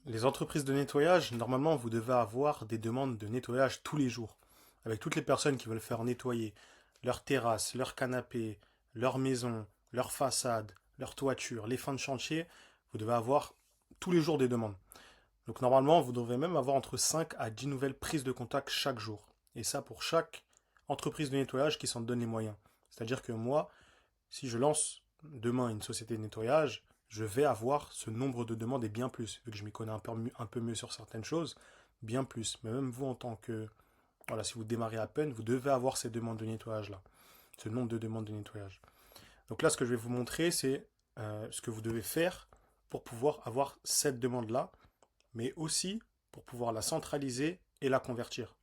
Les entreprises de nettoyage, normalement, vous devez avoir des demandes de nettoyage tous les jours. Avec toutes les personnes qui veulent faire nettoyer leur terrasse, leur canapé, leur maison, leur façade, leur toiture, les fins de chantier, vous devez avoir tous les jours des demandes. Donc normalement, vous devrez même avoir entre 5 à 10 nouvelles prises de contact chaque jour. Et ça pour chaque entreprise de nettoyage qui s'en donne les moyens. C'est-à-dire que moi, si je lance demain une société de nettoyage, je vais avoir ce nombre de demandes et bien plus, vu que je m'y connais un peu mieux sur certaines choses, bien plus. Mais même vous, en tant que, voilà, si vous démarrez à peine, vous devez avoir ces demandes de nettoyage-là, ce nombre de demandes de nettoyage. Donc là, ce que je vais vous montrer, c'est ce que vous devez faire pour pouvoir avoir cette demande-là, mais aussi pour pouvoir la centraliser et la convertir.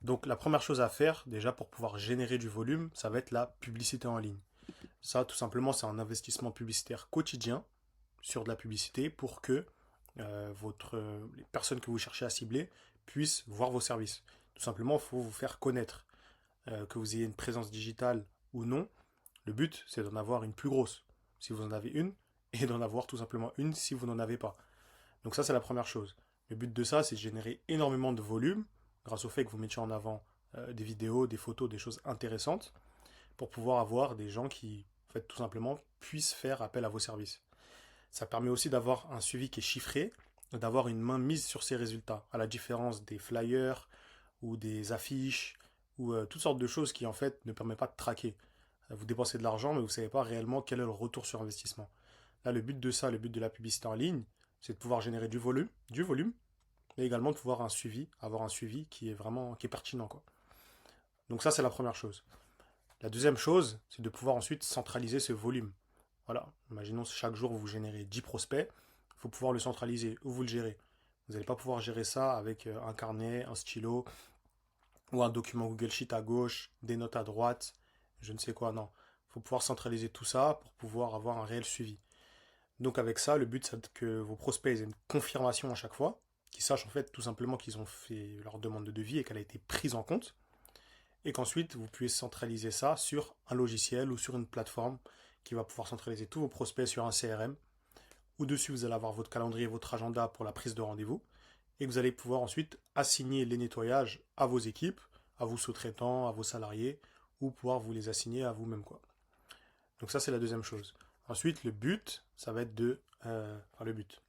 Donc la première chose à faire, déjà pour pouvoir générer du volume, ça va être la publicité en ligne. Ça, tout simplement, c'est un investissement publicitaire quotidien sur de la publicité pour que les personnes que vous cherchez à cibler puissent voir vos services. Tout simplement, il faut vous faire connaître. Que vous ayez une présence digitale ou non, le but, c'est d'en avoir une plus grosse, si vous en avez une, et d'en avoir tout simplement une si vous n'en avez pas. Donc ça, c'est la première chose. Le but de ça, c'est de générer énormément de volume, grâce au fait que vous mettiez en avant des vidéos, des photos, des choses intéressantes, pour pouvoir avoir des gens qui, en fait, tout simplement, puissent faire appel à vos services. Ça permet aussi d'avoir un suivi qui est chiffré, d'avoir une main mise sur ces résultats, à la différence des flyers ou des affiches ou toutes sortes de choses qui en fait ne permettent pas de traquer. Vous dépensez de l'argent, mais vous ne savez pas réellement quel est le retour sur investissement. Là, le but de ça, le but de la publicité en ligne, c'est de pouvoir générer du volume, mais également de pouvoir avoir un suivi qui est vraiment qui est pertinent, quoi. Donc ça, c'est la première chose. La deuxième chose, c'est de pouvoir ensuite centraliser ce volume. Voilà, imaginons que chaque jour vous générez 10 prospects, il faut pouvoir le centraliser. Où vous le gérez? Vous n'allez pas pouvoir gérer ça avec un carnet, un stylo ou un document Google Sheet à gauche, des notes à droite, je ne sais quoi, non. Il faut pouvoir centraliser tout ça pour pouvoir avoir un réel suivi. Donc avec ça, le but c'est que vos prospects aient une confirmation à chaque fois, qu'ils sachent en fait tout simplement qu'ils ont fait leur demande de devis et qu'elle a été prise en compte, et qu'ensuite vous puissiez centraliser ça sur un logiciel ou sur une plateforme qui va pouvoir centraliser tous vos prospects sur un CRM, où dessus vous allez avoir votre calendrier, votre agenda pour la prise de rendez-vous, et que vous allez pouvoir ensuite assigner les nettoyages à vos équipes, à vos sous-traitants, à vos salariés, ou pouvoir vous les assigner à vous-même, quoi. Donc ça, c'est la deuxième chose. Ensuite, le but, ça va être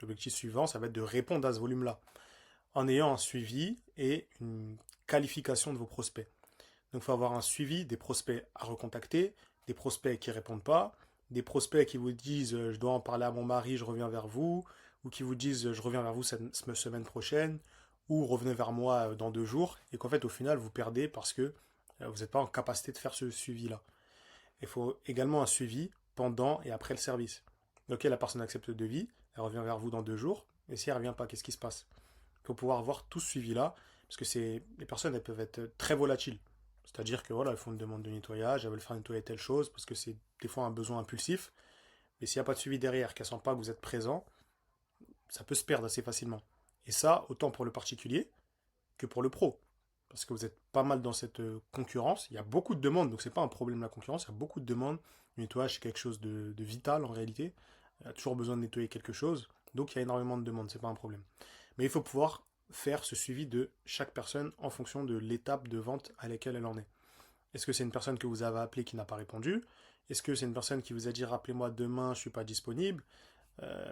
l'objectif suivant, ça va être de répondre à ce volume-là, en ayant un suivi et une qualification de vos prospects. Donc il faut avoir un suivi des prospects à recontacter, des prospects qui ne répondent pas, des prospects qui vous disent je dois en parler à mon mari, je reviens vers vous, ou qui vous disent je reviens vers vous cette semaine prochaine, ou revenez vers moi dans 2 jours, et qu'en fait au final vous perdez parce que vous n'êtes pas en capacité de faire ce suivi-là. Il faut également un suivi pendant et après le service. Ok, la personne accepte le devis, elle revient vers vous dans 2 jours, et si elle ne revient pas, qu'est-ce qui se passe? Il faut pouvoir avoir tout ce suivi-là, parce que les personnes elles peuvent être très volatiles. C'est-à-dire que voilà, elles font une demande de nettoyage, elles veulent faire nettoyer telle chose, parce que c'est des fois un besoin impulsif, mais s'il n'y a pas de suivi derrière, qu'elles ne sentent pas que vous êtes présent, ça peut se perdre assez facilement. Et ça, autant pour le particulier que pour le pro. Parce que vous êtes pas mal dans cette concurrence. Il y a beaucoup de demandes, donc c'est pas un problème la concurrence. Il y a beaucoup de demandes. Le nettoyage, c'est quelque chose de vital en réalité. Il y a toujours besoin de nettoyer quelque chose. Donc il y a énormément de demandes, c'est pas un problème. Mais il faut pouvoir faire ce suivi de chaque personne en fonction de l'étape de vente à laquelle elle en est. Est-ce que c'est une personne que vous avez appelée qui n'a pas répondu? Est-ce que c'est une personne qui vous a dit rappelez-moi demain, je ne suis pas disponible?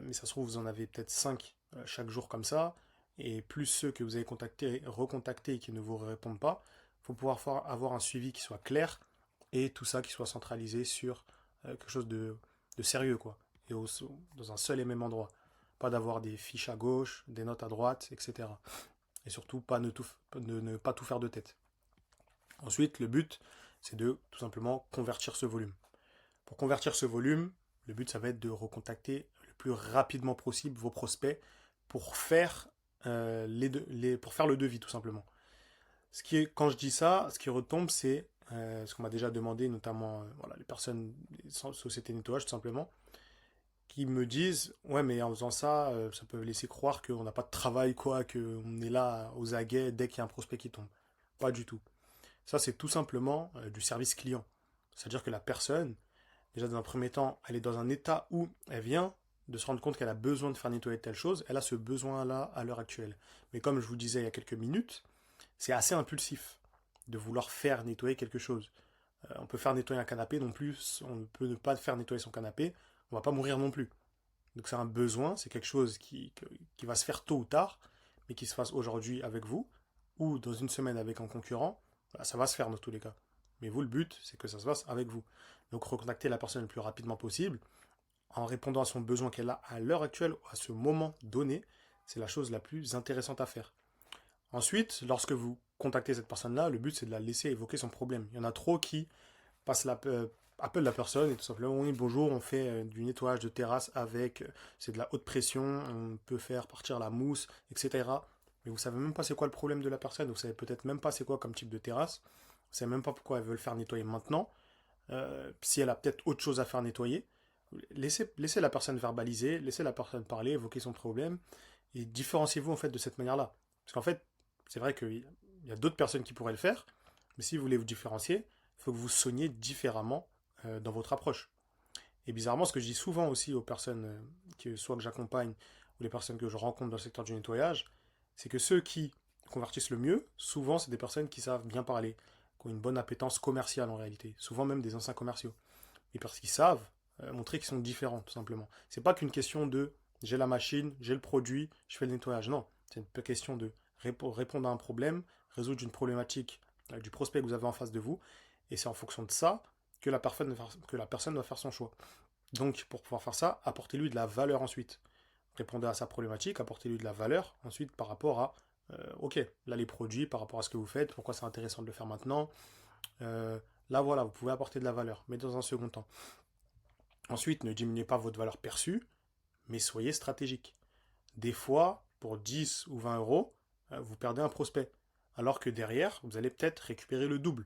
Mais ça se trouve, vous en avez peut-être 5 chaque jour comme ça, et plus ceux que vous avez contactés, recontactés et qui ne vous répondent pas, il faut pouvoir avoir un suivi qui soit clair et tout ça qui soit centralisé sur quelque chose de sérieux, quoi, et dans un seul et même endroit. Pas d'avoir des fiches à gauche, des notes à droite, etc. Et surtout, ne pas tout faire de tête. Ensuite, le but, c'est de tout simplement convertir ce volume. Pour convertir ce volume, le but, ça va être de recontacter le plus rapidement possible vos prospects pour faire, pour faire le devis, tout simplement. Quand je dis ça, ce qui retombe, c'est ce qu'on m'a déjà demandé, notamment voilà, les personnes, les sociétés de nettoyage, tout simplement, qui me disent, ouais, mais en faisant ça, ça peut laisser croire qu'on n'a pas de travail, quoi, qu'on est là aux aguets dès qu'il y a un prospect qui tombe. Pas du tout. Ça, c'est tout simplement du service client. C'est-à-dire que la personne, déjà dans un premier temps, elle est dans un état où elle vient de se rendre compte qu'elle a besoin de faire nettoyer telle chose, elle a ce besoin-là à l'heure actuelle. Mais comme je vous disais il y a quelques minutes, c'est assez impulsif de vouloir faire nettoyer quelque chose. On peut faire nettoyer un canapé non plus, on peut ne pas faire nettoyer son canapé, on va pas mourir non plus. Donc c'est un besoin, c'est quelque chose qui va se faire tôt ou tard, mais qui se fasse aujourd'hui avec vous, ou dans une semaine avec un concurrent, bah, ça va se faire dans tous les cas. Mais vous, le but, c'est que ça se fasse avec vous. Donc recontacter la personne le plus rapidement possible, en répondant à son besoin qu'elle a à l'heure actuelle, à ce moment donné, c'est la chose la plus intéressante à faire. Ensuite, lorsque vous contactez cette personne-là, le but c'est de la laisser évoquer son problème. Il y en a trop qui appellent la personne et tout simplement, oui, bonjour, on fait du nettoyage de terrasse avec, c'est de la haute pression, on peut faire partir la mousse, etc. Mais vous savez même pas c'est quoi le problème de la personne, vous savez peut-être même pas c'est quoi comme type de terrasse, vous savez même pas pourquoi elle veut le faire nettoyer maintenant, si elle a peut-être autre chose à faire nettoyer. Laissez la personne verbaliser, laissez la personne parler, évoquer son problème, et différenciez-vous en fait de cette manière-là. Parce qu'en fait, c'est vrai qu'il y a d'autres personnes qui pourraient le faire, mais si vous voulez vous différencier, il faut que vous sonniez différemment dans votre approche. Et bizarrement, ce que je dis souvent aussi aux personnes soit que j'accompagne ou les personnes que je rencontre dans le secteur du nettoyage, c'est que ceux qui convertissent le mieux, souvent c'est des personnes qui savent bien parler, qui ont une bonne appétence commerciale en réalité, souvent même des anciens commerciaux. Et parce qu'ils savent montrer qu'ils sont différents, tout simplement. C'est pas qu'une question de j'ai la machine, j'ai le produit, je fais le nettoyage. Non, c'est une question de répondre à un problème, résoudre une problématique du prospect que vous avez en face de vous, et c'est en fonction de ça que la personne va faire son choix. Donc, pour pouvoir faire ça, apportez-lui de la valeur ensuite. Répondez à sa problématique, apportez-lui de la valeur ensuite par rapport à, ok, là les produits, par rapport à ce que vous faites, pourquoi c'est intéressant de le faire maintenant. Là voilà, vous pouvez apporter de la valeur, mais dans un second temps. Ensuite, ne diminuez pas votre valeur perçue, mais soyez stratégique. Des fois, pour 10 ou 20 euros, vous perdez un prospect. Alors que derrière, vous allez peut-être récupérer le double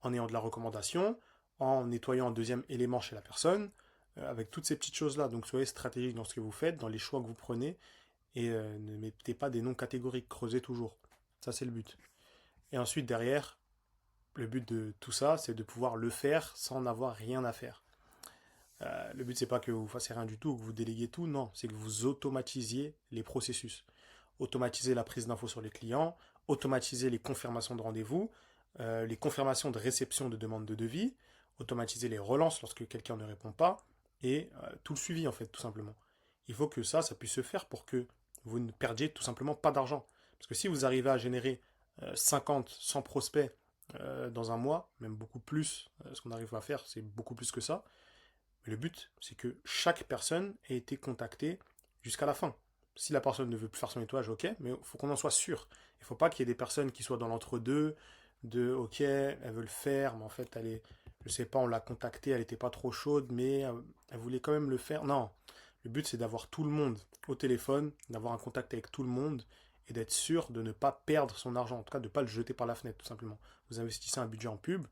en ayant de la recommandation, en nettoyant un deuxième élément chez la personne, avec toutes ces petites choses-là. Donc soyez stratégique dans ce que vous faites, dans les choix que vous prenez, et ne mettez pas des noms catégoriques, creusez toujours. Ça, c'est le but. Et ensuite, derrière, le but de tout ça, c'est de pouvoir le faire sans n'avoir rien à faire. Le but, c'est pas que vous fassiez rien du tout, que vous déléguiez tout, non, c'est que vous automatisiez les processus. Automatiser la prise d'infos sur les clients, automatiser les confirmations de rendez-vous, les confirmations de réception de demande de devis, automatiser les relances lorsque quelqu'un ne répond pas, et tout le suivi en fait, tout simplement. Il faut que ça puisse se faire pour que vous ne perdiez tout simplement pas d'argent. Parce que si vous arrivez à générer 50, 100 prospects dans un mois, même beaucoup plus, ce qu'on arrive à faire, c'est beaucoup plus que ça, mais le but, c'est que chaque personne ait été contactée jusqu'à la fin. Si la personne ne veut plus faire son nettoyage, ok, mais il faut qu'on en soit sûr. Il ne faut pas qu'il y ait des personnes qui soient dans l'entre-deux, de ok, elle veut le faire, mais en fait, elle est, je sais pas, on l'a contactée, elle n'était pas trop chaude, mais elle voulait quand même le faire. Non, le but, c'est d'avoir tout le monde au téléphone, d'avoir un contact avec tout le monde et d'être sûr de ne pas perdre son argent, en tout cas de ne pas le jeter par la fenêtre, tout simplement. Vous investissez un budget en pub,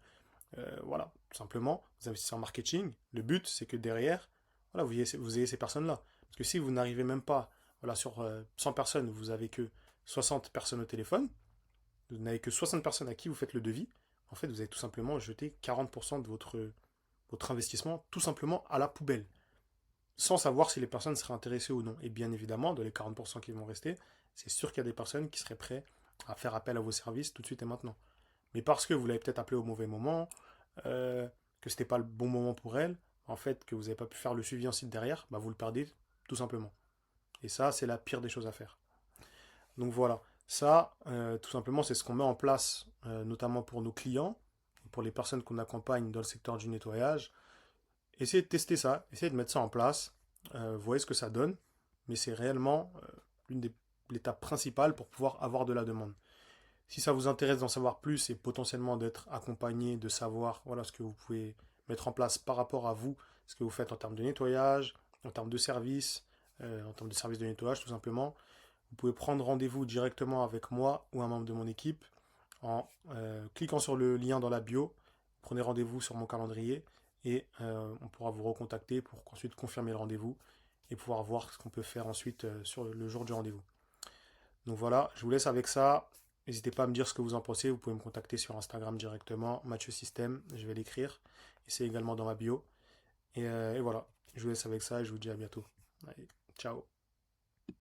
voilà, tout simplement, vous investissez en marketing. Le but, c'est que derrière, voilà, vous ayez ces personnes-là. Parce que si vous n'arrivez même pas, voilà, sur 100 personnes, vous avez que 60 personnes au téléphone, vous n'avez que 60 personnes à qui vous faites le devis, en fait, vous avez tout simplement jeté 40% de votre investissement tout simplement à la poubelle, sans savoir si les personnes seraient intéressées ou non. Et bien évidemment, dans les 40% qui vont rester, c'est sûr qu'il y a des personnes qui seraient prêtes à faire appel à vos services tout de suite et maintenant. Mais parce que vous l'avez peut-être appelé au mauvais moment, euh, que c'était pas le bon moment pour elle, en fait, que vous n'avez pas pu faire le suivi ensuite derrière, bah vous le perdez tout simplement. Et ça, c'est la pire des choses à faire. Donc voilà, ça, tout simplement, c'est ce qu'on met en place, notamment pour nos clients, pour les personnes qu'on accompagne dans le secteur du nettoyage. Essayez de tester ça, essayez de mettre ça en place, voyez ce que ça donne, mais c'est réellement l'une des l'étape principale pour pouvoir avoir de la demande. Si ça vous intéresse d'en savoir plus et potentiellement d'être accompagné, de savoir voilà, ce que vous pouvez mettre en place par rapport à vous, ce que vous faites en termes de nettoyage, en termes de service de nettoyage tout simplement, vous pouvez prendre rendez-vous directement avec moi ou un membre de mon équipe en cliquant sur le lien dans la bio. Prenez rendez-vous sur mon calendrier et on pourra vous recontacter pour ensuite confirmer le rendez-vous et pouvoir voir ce qu'on peut faire ensuite sur le jour du rendez-vous. Donc voilà, je vous laisse avec ça. N'hésitez pas à me dire ce que vous en pensez. Vous pouvez me contacter sur Instagram directement, Mathieu Système, je vais l'écrire. Et c'est également dans ma bio. Et voilà, je vous laisse avec ça et je vous dis à bientôt. Allez, ciao.